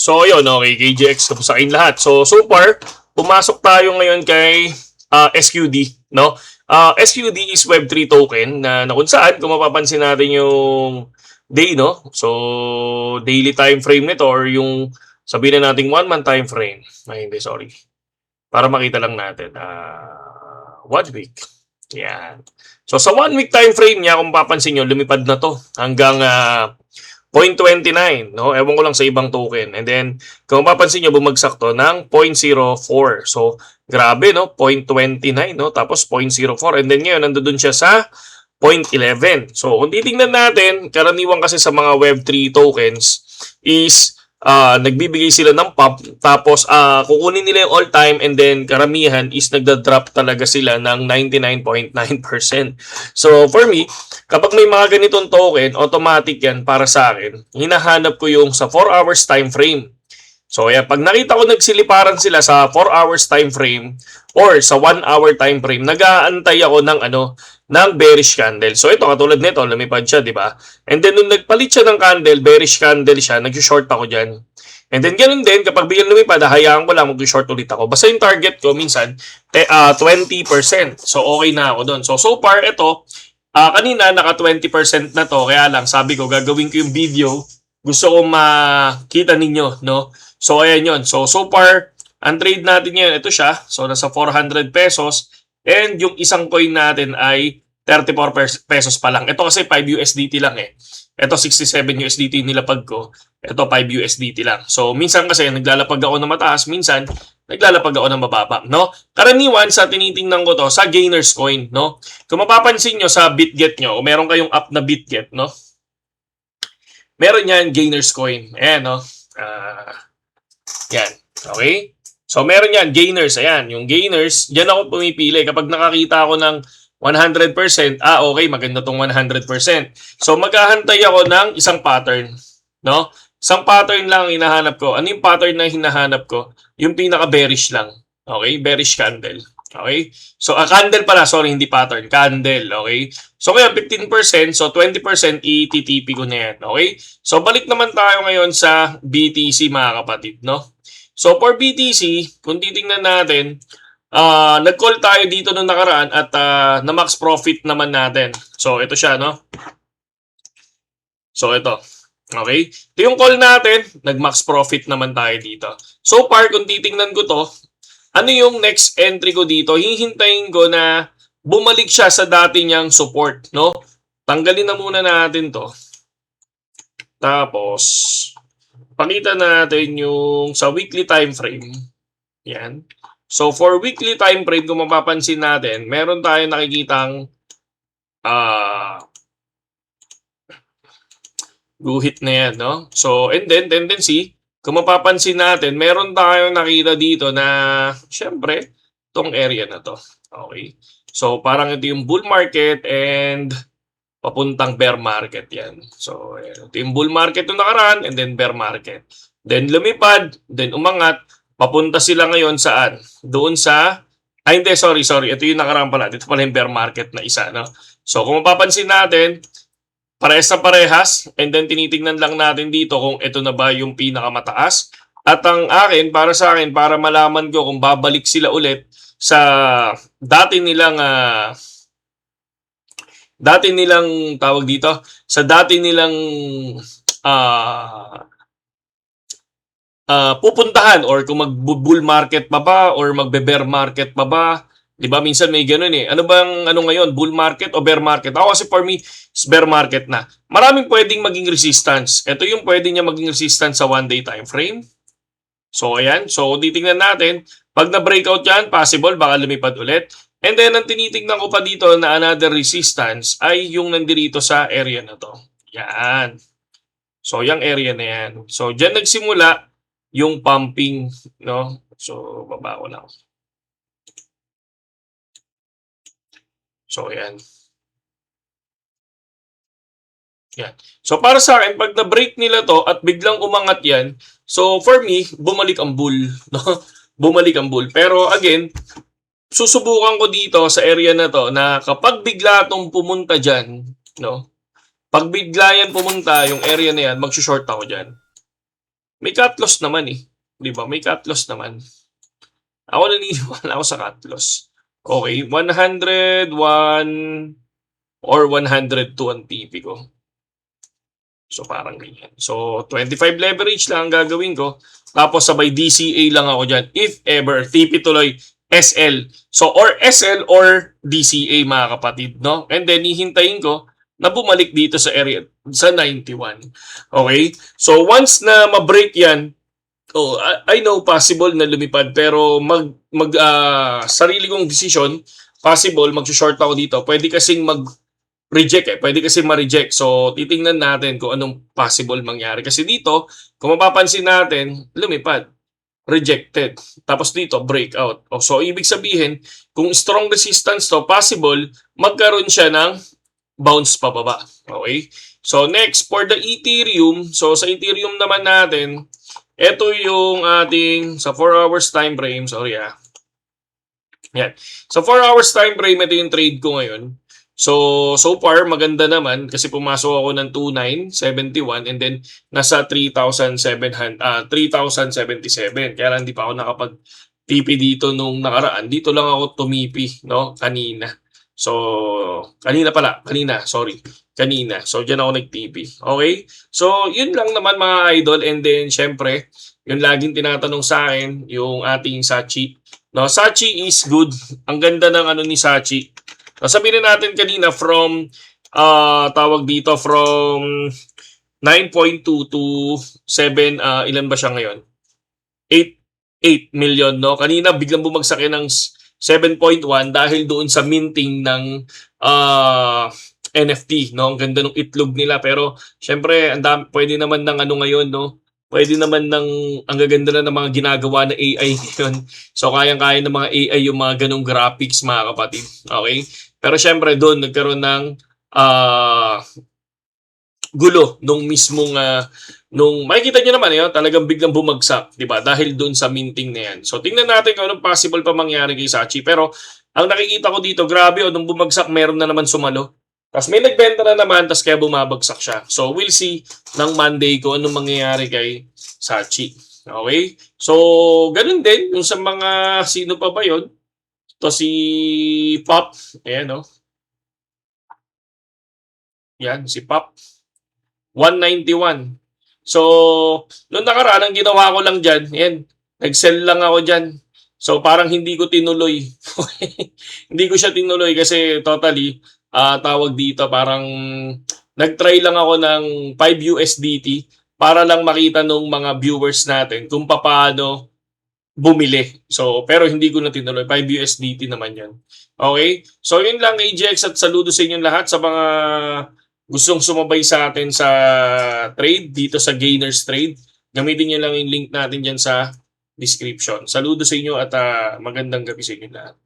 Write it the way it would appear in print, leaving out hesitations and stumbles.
So, yun, okay, KGX, kamusta kayong lahat? So far, pumasok tayo ngayon kay SQD, no? SQD is Web3 token na kung saan, kung mapapansin natin yung day, no? So, daily time frame nito or yung sabihin na natin 1 month time frame. Ay, hindi, sorry. Para makita lang natin. 1 week. Yan. So, sa 1 week time frame niya, kung mapapansin nyo, lumipad na to hanggang 0.29, no? Ewan ko lang sa ibang token. And then, kung mapapansin nyo, bumagsak to ng 0.04. So, grabe, no? 0.29, no? Tapos 0.04. And then ngayon, nandoon siya sa 0.11. So, kung titingnan natin, karaniwan kasi sa mga Web3 tokens is nagbibigay sila ng pump, tapos kukunin nila yung all-time, and then karamihan is nagda-drop talaga sila ng 99.9%. So, for me, kapag may mga ganitong token, automatic yan para sa akin. Hinahanap ko yung sa 4 hours time frame. So, pag nakita ko nagsiliparan sila sa 4 hours time frame or sa 1 hour time frame, nag-aantay ako ng bearish candle. So, ito, katulad nito, lumipad siya, di ba? And then, nung nagpalit siya ng candle, bearish candle siya, nag-short ako dyan. And then, ganun din, kapag biglang lumipad, hayaan ko lang, mag-short ulit ako. Basta yung target ko, minsan, 20%. So, okay na ako doon. So far, ito, kanina, naka 20% na to. Kaya lang, sabi ko, gagawin ko yung video. Gusto ko makita ninyo, no? So, ayan yun. So far, ang trade natin ngayon, ito siya. So, nasa 400 pesos. And yung isang coin natin ay 34 pesos pa lang. Ito kasi 5 USDT lang eh. Ito 67 USDT nilapag ko. Ito 5 USDT lang. So, minsan kasi naglalapag ako ng mataas. Minsan, naglalapag ako ng mababa, no? Karaniwan sa tinitingnan ko to sa Gainers Coin, no? Kung mapapansin nyo sa BitGet nyo, o meron kayong app na BitGet, no? Meron yan, Gainers Coin. Ayan, no? Yan. Okay? So, meron yan, Gainers. Ayan, yung Gainers, dyan ako pumipili. Kapag nakakita ako ng 100%, okay, maganda tong 100%. So, maghahantay ako ng isang pattern. No? Isang pattern lang ang hinahanap ko. Ano yung pattern na hinahanap ko? Yung pinaka-bearish lang. Okay? Bearish candle. Okay? So, candle pala. Sorry, hindi pattern. Candle. Okay? So, kaya 15%. So, 20% i-TTP ko na yan. Okay? So, balik naman tayo ngayon sa BTC, mga kapatid. No? So, for BTC, kung titingnan natin, nag-call tayo dito nung nakaraan at na-max profit naman natin. So, ito siya, no? So, ito. Okay? Ito yung call natin. Nag-max profit naman tayo dito. So far, kung titingnan ko to, ano yung next entry ko dito? Hihintayin ko na bumalik siya sa dati niyang support, no? Tanggalin na muna natin to. Tapos, pakita natin yung sa weekly time frame. Yan. So, for weekly time frame, kung mapapansin natin, meron tayong nakikitang guhit na yan, no? So, and then, tendency, kung mapapansin natin, meron tayong nakita dito na, syempre, itong area na to. Okay? So, parang ito yung bull market and papuntang bear market yan. So, ito yung bull market yung nakaraan and then bear market. Then, lumipad, then umangat, papunta sila ngayon saan? Doon sa, hindi, sorry. Ito yung nakaraan pala. Dito pala yung bear market na isa, no? So, kung mapapansin natin, parehas na parehas, and then tinitingnan lang natin dito kung ito na ba yung pinakamataas. At ang akin, para sa akin, para malaman ko kung babalik sila ulit sa dati nilang tawag dito, sa dati nilang pupuntahan, or kung mag-bull market pa ba or magbe-bear market pa ba. Di ba? Minsan may ganun eh. Ano ngayon? Bull market o bear market? Ako kasi for me, bear market na. Maraming pwedeng maging resistance. Ito yung pwede niya maging resistance sa 1-day time frame. So, ayan. So, titingnan natin. Pag na-breakout yan, possible, baka lumipad ulit. And then, ang tinitingnan ko pa dito na another resistance ay yung nandirito sa area na to. Yan. So, yung area na yan. So, dyan nagsimula yung pumping, no? So, baba ko lang. So, ayan. Yan. So, para sa akin, pag na-break nila to at biglang umangat yan, so, for me, bumalik ang bull. No? Bumalik ang bull. Pero, again, susubukan ko dito sa area na to na kapag bigla itong pumunta dyan, no? Pag bigla yan pumunta, yung area na yan, mag-short ako dyan. may cut loss naman eh. 'Di ba? May cut loss naman. Ako naniniwala ako sa cut loss. Okay, 101 or 102 ang TP ko. So parang ganyan. So 25 leverage lang ang gagawin ko. Tapos sabay DCA lang ako dyan. If ever, TP tuloy SL. So or SL or DCA mga kapatid. No? And then hihintayin ko na bumalik dito sa area sa 91. Okay? So once na ma-break yan, oh, I know possible na lumipad pero sarili kong decision, possible mag-short ako dito. Pwede kasing reject pwede kasi ma-reject. So, titingnan natin kung anong possible mangyari. Kasi dito, kung mapapansin natin, lumipad. Rejected. Tapos dito, breakout. So, ibig sabihin, kung strong resistance to, possible, magkaroon siya ng bounce pababa. Okay? So, next, for the Ethereum. So, sa Ethereum naman natin, ito yung ating, sa 4 hours time frame, sorry yan. Sa 4 hours time frame, ito yung trade ko ngayon. So far, maganda naman kasi pumasok ako ng 2,971 and then nasa 3,077. Kaya lang hindi pa ako nakapag-TP dito nung nakaraan. Dito lang ako tumipi, no? Kanina. So, kanina. So, dyan ako nag-TP. Okay? So, yun lang naman mga idol. And then, syempre, yung laging tinatanong sa akin, yung ating Sachi. No, Sachi is good. Ang ganda ng ano ni Sachi. Sabihin natin kanina from tawag dito from 9.2 to 7 ilan ba siya ngayon? 8 million no. Kanina biglang bumagsak yan ng 7.1 dahil doon sa minting ng NFT no. Ang ganda ng itlog nila pero syempre pwede naman ng ano ngayon no. Pwede naman ang gaganda na ng mga ginagawa na AI ngayon. So, kayang-kaya ng mga AI yung mga ganong graphics, mga kapatid. Okay? Pero syempre, doon nagkaroon ng gulo nung mismong nung makikita niyo naman yun, talagang biglang bumagsak, 'di ba? Dahil doon sa minting na yan. So tingnan natin kung anong possible pa mangyari kay Sachi. Pero ang nakikita ko dito, grabe nung bumagsak, meron na naman sumalo. Tapos may nagbenta na naman, tapos kaya bumabagsak siya. So we'll see ng Monday kung anong mangyayari kay Sachi. Okay? So ganun din yung sa mga sino pa ba yun? Ito si Pop. Ayan no. Yan, si Pop. 191. So, noong nakaraan, ang ginawa ko lang dyan, yan, nag-sell lang ako dyan. So, parang hindi ko tinuloy. Hindi ko siya tinuloy kasi totally, tawag dito, parang nag-try lang ako ng 5 USDT para lang makita nung mga viewers natin kung paano bumili. So, pero hindi ko na tinuloy. 5 USDT naman yan. Okay? So, yun lang, AJX, at saludo sa inyong lahat sa mga gustong sumabay sa atin sa trade dito sa Gainers Trade. Gamitin nyo lang yung link natin dyan sa description. Saludo sa inyo at magandang gabi sa inyo lahat.